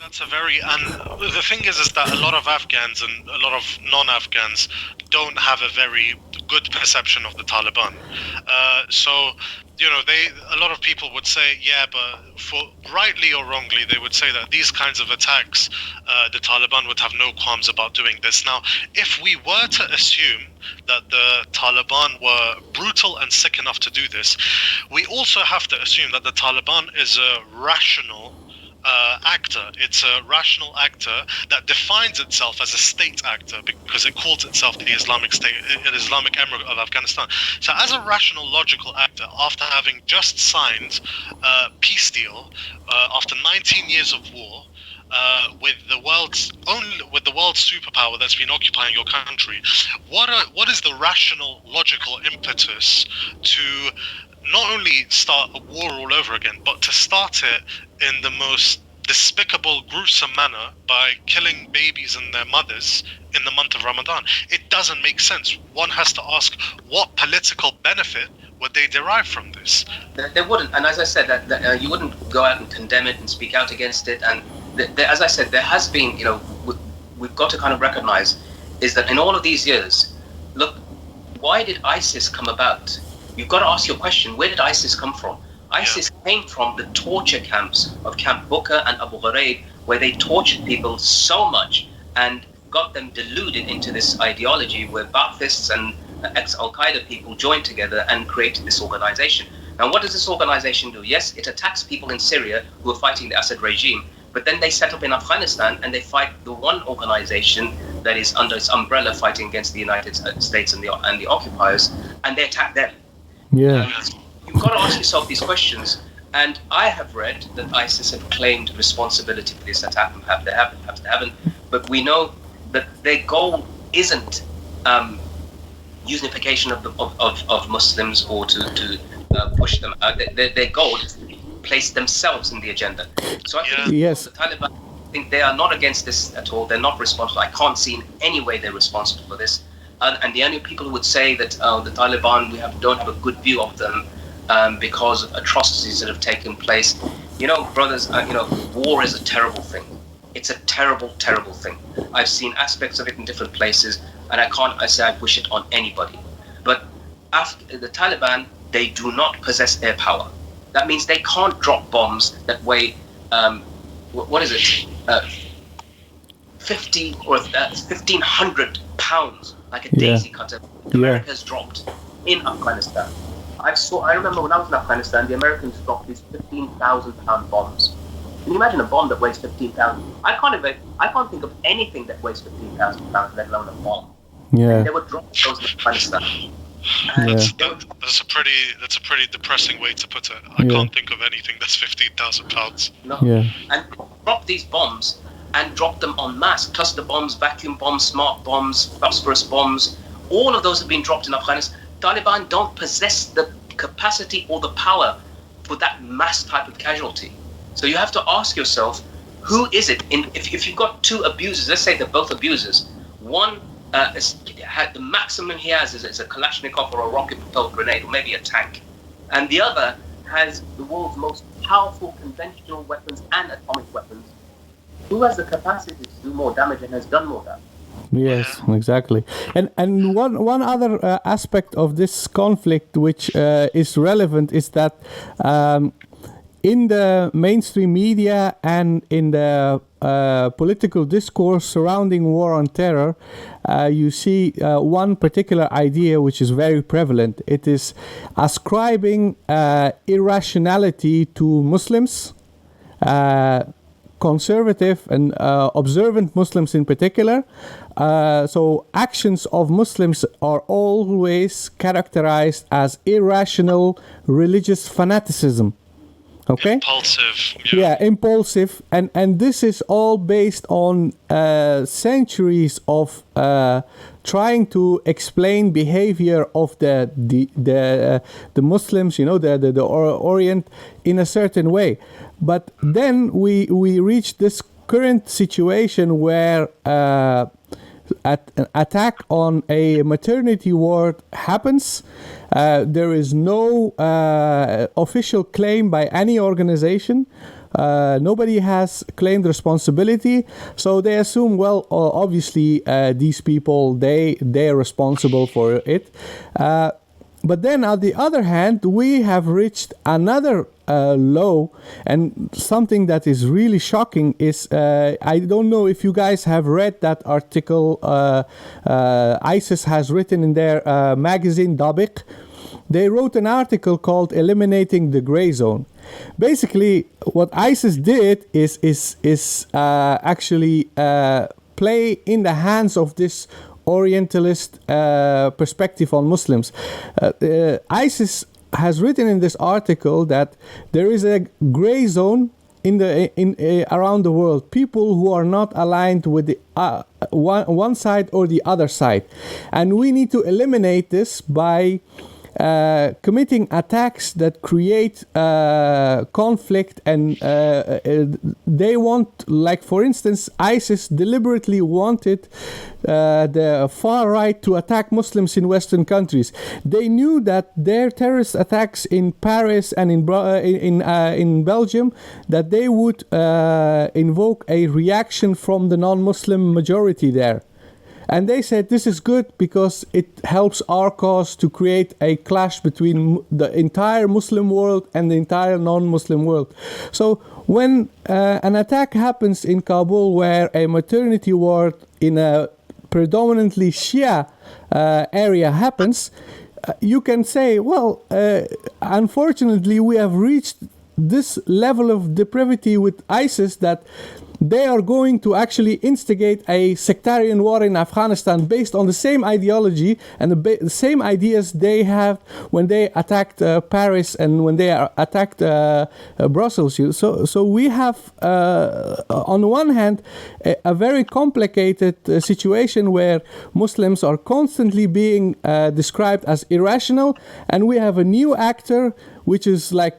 That's a very, and the thing is that a lot of Afghans and a lot of non-Afghans don't have a very good perception of the Taliban. So, a lot of people would say, yeah, but for rightly or wrongly, they would say that these kinds of attacks, the Taliban would have no qualms about doing this. Now, if we were to assume that the Taliban were brutal and sick enough to do this, we also have to assume that the Taliban is a rational actor. It's a rational actor that defines itself as a state actor because it calls itself the Islamic State, the Islamic Emirate of Afghanistan. So as a rational, logical actor, after having just signed a peace deal after 19 years of war, with the world's superpower that's been occupying your country, what is the rational, logical impetus to not only start a war all over again, but to start it in the most despicable, gruesome manner by killing babies and their mothers in the month of Ramadan? It doesn't make sense. One has to ask, what political benefit would they derive from this? They wouldn't, and as I said, that you wouldn't go out and condemn it and speak out against it. And as I said, there has been, we've got to kind of recognize is that in all of these years, look, why did ISIS come about? You've got to ask your question, where did ISIS come from? ISIS came from the torture camps of Camp Bukka and Abu Ghraib, where they tortured people so much and got them deluded into this ideology where Baathists and ex-Al-Qaeda people joined together and created this organization. Now, what does this organization do? Yes, it attacks people in Syria who are fighting the Assad regime, but then they set up in Afghanistan and they fight the one organization that is under its umbrella fighting against the United States and the occupiers, and they attack them. Yeah. You've got to ask yourself these questions. And I have read that ISIS have claimed responsibility for this attack. Perhaps they haven't. But we know that their goal isn't unification of Muslims or to push them out. Their goal is to place themselves in the agenda. So I think yes. The Taliban, I think they are not against this at all. They're not responsible. I can't see in any way they're responsible for this. And the only people who would say that the Taliban, don't have a good view of them because of atrocities that have taken place. Brothers, war is a terrible thing. It's a terrible, terrible thing. I've seen aspects of it in different places, and I say I wish it on anybody. But the Taliban, they do not possess air power. That means they can't drop bombs that weigh, 50 or 1,500 pounds, like a daisy cutter. America's dropped in Afghanistan. I remember when I was in Afghanistan, the Americans dropped these 15,000-pound bombs. Can you imagine a bomb that weighs 15,000? I can't think of anything that weighs 15,000 pounds, let alone a bomb. Yeah. And they would drop those in Afghanistan. That's a pretty depressing way to put it. I can't think of anything that's 15,000 pounds. No. Yeah. And drop these bombs and drop them en masse. Cluster bombs, vacuum bombs, smart bombs, phosphorus bombs. All of those have been dropped in Afghanistan. Taliban don't possess the capacity or the power for that mass type of casualty. So you have to ask yourself, who is it? If you've got two abusers, let's say they're both abusers. One the maximum he has is a Kalashnikov or a rocket-propelled grenade or maybe a tank. And the other has the world's most powerful conventional weapons and atomic weapons. Who has the capacity to do more damage and has done more damage? Yes, exactly. And one other aspect of this conflict which is relevant is that in the mainstream media and in the political discourse surrounding war on terror, you see one particular idea which is very prevalent. It is ascribing irrationality to Muslims, conservative and observant Muslims in particular. So actions of Muslims are always characterized as irrational religious fanaticism. Okay. Impulsive. Yeah, impulsive, and this is all based on centuries of trying to explain behavior of the Muslims, the Orient in a certain way. But then we reach this current situation where an attack on a maternity ward happens. There is no official claim by any organization. nobody has claimed responsibility, so they assume, well, obviously these people, they're responsible for it. But then on the other hand, we have reached another low, and something that is really shocking is, I don't know if you guys have read that article ISIS has written in their magazine Dabiq. They wrote an article called Eliminating the Gray Zone. Basically, what ISIS did is actually play in the hands of this Orientalist perspective on Muslims. ISIS has written in this article that there is a gray zone around the world. People who are not aligned with the one side or the other side, and we need to eliminate this by committing attacks that create conflict, and they want, like for instance, ISIS deliberately wanted the far right to attack Muslims in Western countries. They knew that their terrorist attacks in Paris and in Belgium, that they would invoke a reaction from the non-Muslim majority there. And they said this is good because it helps our cause to create a clash between the entire Muslim world and the entire non-Muslim world. So when an attack happens in Kabul where a maternity ward in a predominantly Shia area happens, you can say, well, unfortunately we have reached this level of depravity with ISIS that they are going to actually instigate a sectarian war in Afghanistan based on the same ideology and the same ideas they have when they attacked Paris and when they attacked Brussels. So we have, on the one hand, a very complicated situation where Muslims are constantly being described as irrational, and we have a new actor which is like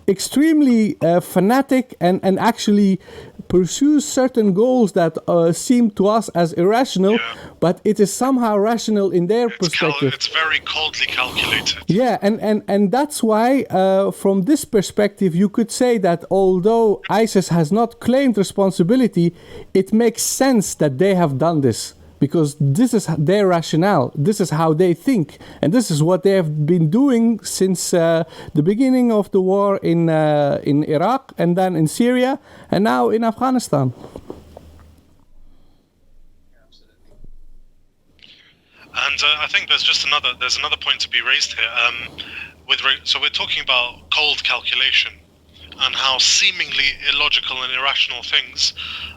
extremely fanatic and actually pursues certain goals that seem to us as irrational, but it is somehow rational in their perspective. It's very coldly calculated. Yeah, and that's why, from this perspective, you could say that although ISIS has not claimed responsibility, it makes sense that they have done this. Because this is their rationale, this is how they think, and this is what they have been doing since the beginning of the war in Iraq, and then in Syria, and now in Afghanistan. And I think there's another point to be raised here. So we're talking about cold calculation and how seemingly illogical and irrational things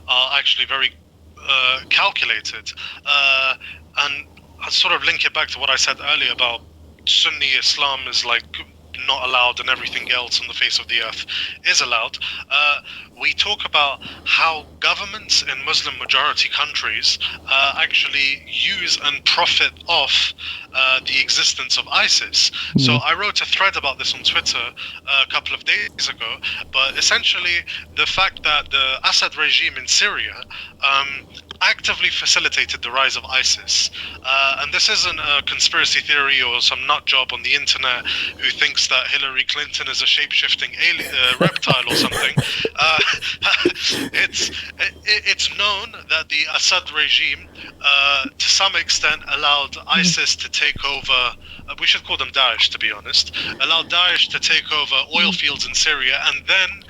are actually very calculated, and I sort of link it back to what I said earlier about Sunni Islam is like not allowed and everything else on the face of the earth is allowed. We talk about how governments in Muslim majority countries actually use and profit off the existence of ISIS. So I wrote a thread about this on Twitter a couple of days ago, but essentially the fact that the Assad regime in Syria actively facilitated the rise of ISIS. And this isn't a conspiracy theory or some nut job on the internet who thinks that Hillary Clinton is a shape-shifting reptile or something. It's known that the Assad regime, to some extent, allowed ISIS to take over. We should call them Daesh, to be honest. Allowed Daesh to take over oil fields in Syria, and then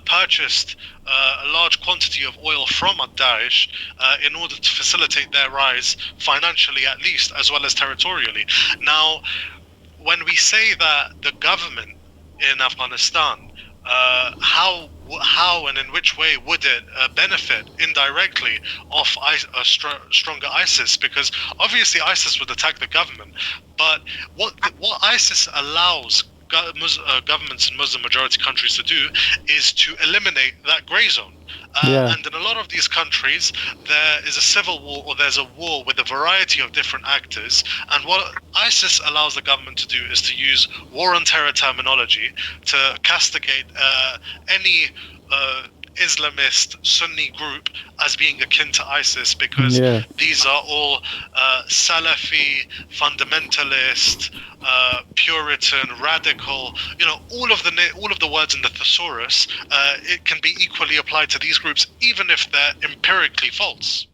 purchased a large quantity of oil from Daesh in order to facilitate their rise, financially at least, as well as territorially. Now, when we say that the government in Afghanistan, how and in which way would it benefit indirectly off a stronger ISIS? Because obviously ISIS would attack the government, but what ISIS allows governments in Muslim majority countries to do is to eliminate that gray zone. And in a lot of these countries, there is a civil war, or there's a war with a variety of different actors. And what ISIS allows the government to do is to use war on terror terminology to castigate any Islamist Sunni group as being akin to ISIS, because these are all Salafi, fundamentalist, Puritan, radical. All of the words in the thesaurus. It can be equally applied to these groups, even if they're empirically false.